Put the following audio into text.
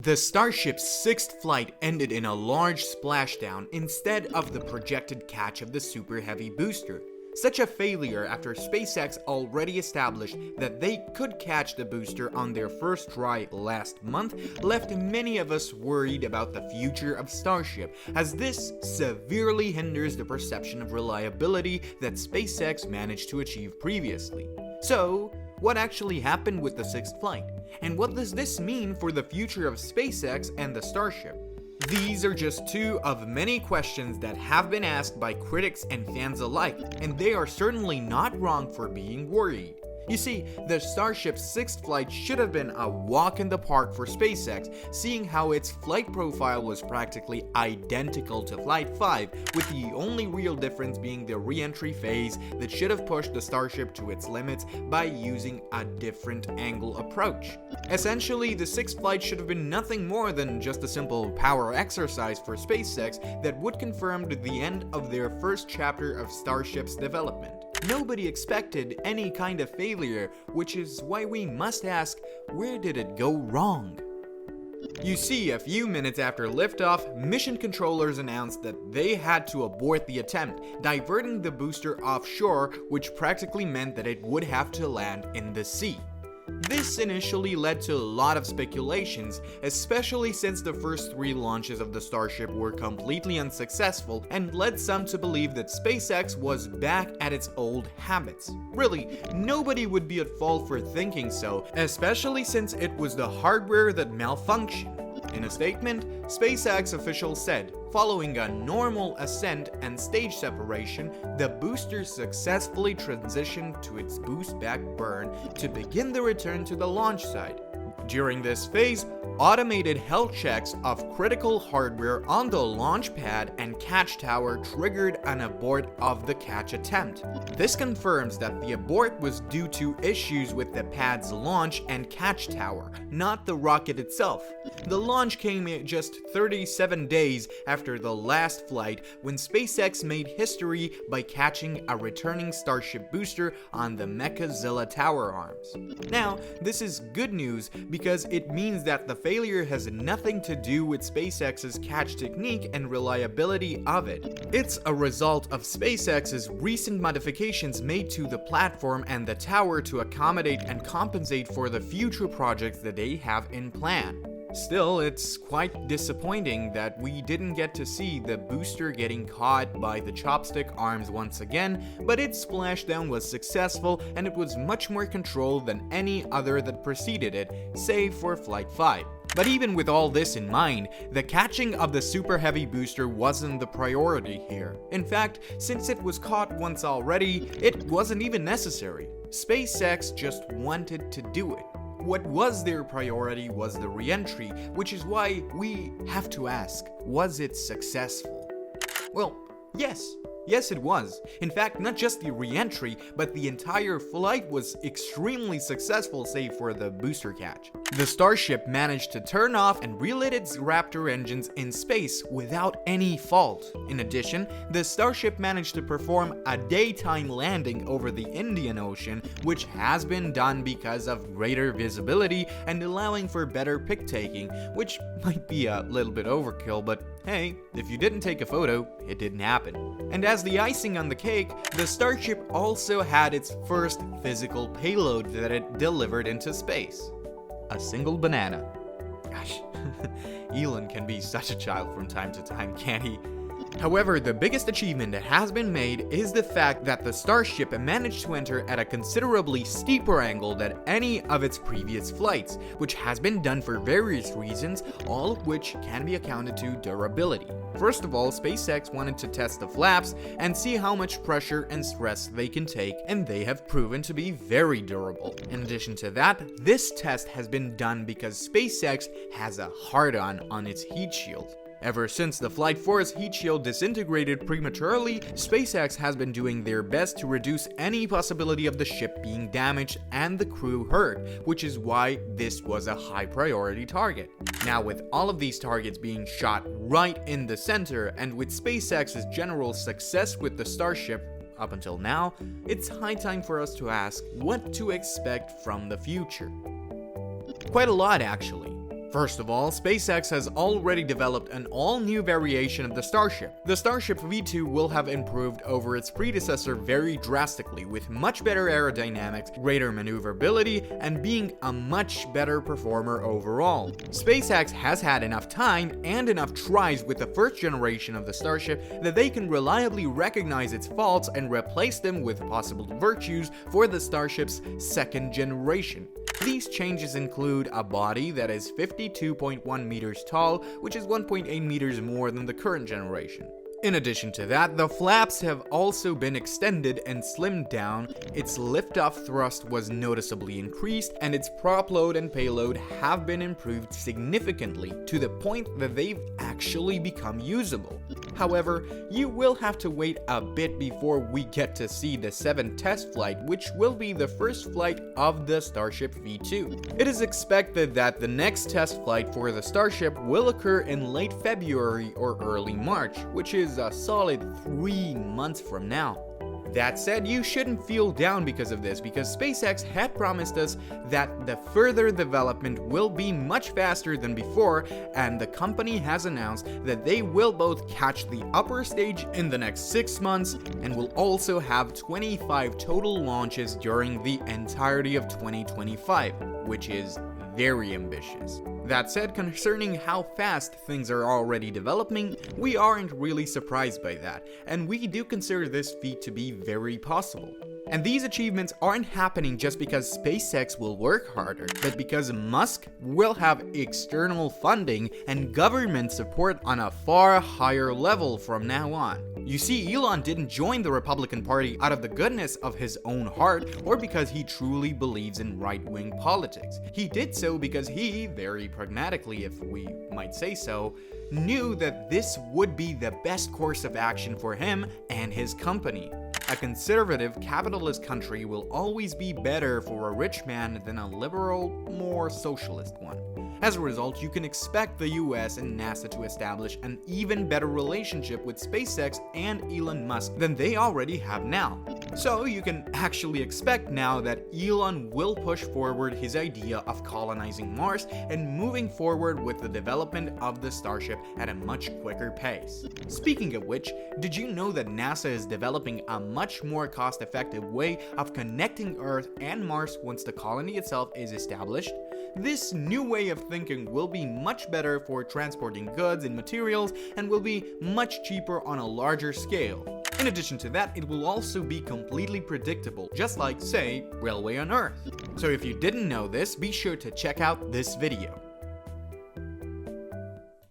The Starship's sixth flight ended in a large splashdown instead of the projected catch of the Super Heavy booster. Such a failure after SpaceX already established that they could catch the booster on their first try last month left many of us worried about the future of Starship, as this severely hinders the perception of reliability that SpaceX managed to achieve previously. So, what actually happened with the sixth flight? And what does this mean for the future of SpaceX and the Starship? These are just two of many questions that have been asked by critics and fans alike, and they are certainly not wrong for being worried. You see, the Starship's sixth flight should have been a walk in the park for SpaceX, seeing how its flight profile was practically identical to Flight 5, with the only real difference being the re-entry phase that should have pushed the Starship to its limits by using a different angle approach. Essentially, the sixth flight should have been nothing more than just a simple power exercise for SpaceX that would confirm the end of their first chapter of Starship's development. Nobody expected any kind of failure, which is why we must ask, where did it go wrong? You see, a few minutes after liftoff, mission controllers announced that they had to abort the attempt, diverting the booster offshore, which practically meant that it would have to land in the sea. This initially led to a lot of speculations, especially since the first three launches of the Starship were completely unsuccessful and led some to believe that SpaceX was back at its old habits. Really, nobody would be at fault for thinking so, especially since it was the hardware that malfunctioned. In a statement, SpaceX officials said, following a normal ascent and stage separation, the booster successfully transitioned to its boost back burn to begin the return to the launch site. During this phase, automated health checks of critical hardware on the launch pad and catch tower triggered an abort of the catch attempt. This confirms that the abort was due to issues with the pad's launch and catch tower, not the rocket itself. The launch came just 37 days after the last flight, when SpaceX made history by catching a returning Starship booster on the Mechazilla tower arms. Now, this is good news because it means that the failure has nothing to do with SpaceX's catch technique and reliability of it. It's a result of SpaceX's recent modifications made to the platform and the tower to accommodate and compensate for the future projects that they have in plan. Still, it's quite disappointing that we didn't get to see the booster getting caught by the chopstick arms once again, but its splashdown was successful and it was much more controlled than any other that preceded it, save for Flight 5. But even with all this in mind, the catching of the Super Heavy booster wasn't the priority here. In fact, since it was caught once already, it wasn't even necessary. SpaceX just wanted to do it. What was their priority was the re-entry, which is why we have to ask, was it successful? Well, yes. Yes, it was. In fact, not just the re-entry, but the entire flight was extremely successful save for the booster catch. The Starship managed to turn off and relit its Raptor engines in space without any fault. In addition, the Starship managed to perform a daytime landing over the Indian Ocean, which has been done because of greater visibility and allowing for better pic taking, which might be a little bit overkill, but hey, if you didn't take a photo, it didn't happen. And as the icing on the cake, the Starship also had its first physical payload that it delivered into space. A single banana. Gosh, Elon can be such a child from time to time, can't he? However, the biggest achievement that has been made is the fact that the Starship managed to enter at a considerably steeper angle than any of its previous flights, which has been done for various reasons, all of which can be accounted to durability. First of all, SpaceX wanted to test the flaps and see how much pressure and stress they can take, and they have proven to be very durable. In addition to that, this test has been done because SpaceX has a hard-on its heat shield. Ever since the Flight 4's heat shield disintegrated prematurely, SpaceX has been doing their best to reduce any possibility of the ship being damaged and the crew hurt, which is why this was a high priority target. Now, with all of these targets being shot right in the center, and with SpaceX's general success with the Starship up until now, it's high time for us to ask what to expect from the future. Quite a lot, actually. First of all, SpaceX has already developed an all-new variation of the Starship. The Starship V2 will have improved over its predecessor very drastically, with much better aerodynamics, greater maneuverability, and being a much better performer overall. SpaceX has had enough time and enough tries with the first generation of the Starship that they can reliably recognize its faults and replace them with possible virtues for the Starship's second generation. These changes include a body that is 52.1 meters tall, which is 1.8 meters more than the current generation. In addition to that, the flaps have also been extended and slimmed down, its lift-off thrust was noticeably increased, and its prop load and payload have been improved significantly to the point that they've actually become usable. However, you will have to wait a bit before we get to see the 7th test flight, which will be the first flight of the Starship V2. It is expected that the next test flight for the Starship will occur in late February or early March, which is a solid 3 months from now. That said, you shouldn't feel down because of this, because SpaceX had promised us that the further development will be much faster than before, and the company has announced that they will both catch the upper stage in the next 6 months and will also have 25 total launches during the entirety of 2025, which is very ambitious. That said, concerning how fast things are already developing, we aren't really surprised by that, and we do consider this feat to be very possible. And these achievements aren't happening just because SpaceX will work harder, but because Musk will have external funding and government support on a far higher level from now on. You see, Elon didn't join the Republican Party out of the goodness of his own heart or because he truly believes in right-wing politics. He did so because he, very pragmatically if we might say so, knew that this would be the best course of action for him and his company. A conservative, capitalist country will always be better for a rich man than a liberal, more socialist one. As a result, you can expect the US and NASA to establish an even better relationship with SpaceX and Elon Musk than they already have now. So you can actually expect now that Elon will push forward his idea of colonizing Mars and moving forward with the development of the Starship at a much quicker pace. Speaking of which, did you know that NASA is developing a much more cost-effective way of connecting Earth and Mars once the colony itself is established? This new way of thinking will be much better for transporting goods and materials and will be much cheaper on a larger scale. In addition to that, it will also be completely predictable, just like, say, Railway on Earth. So if you didn't know this, be sure to check out this video.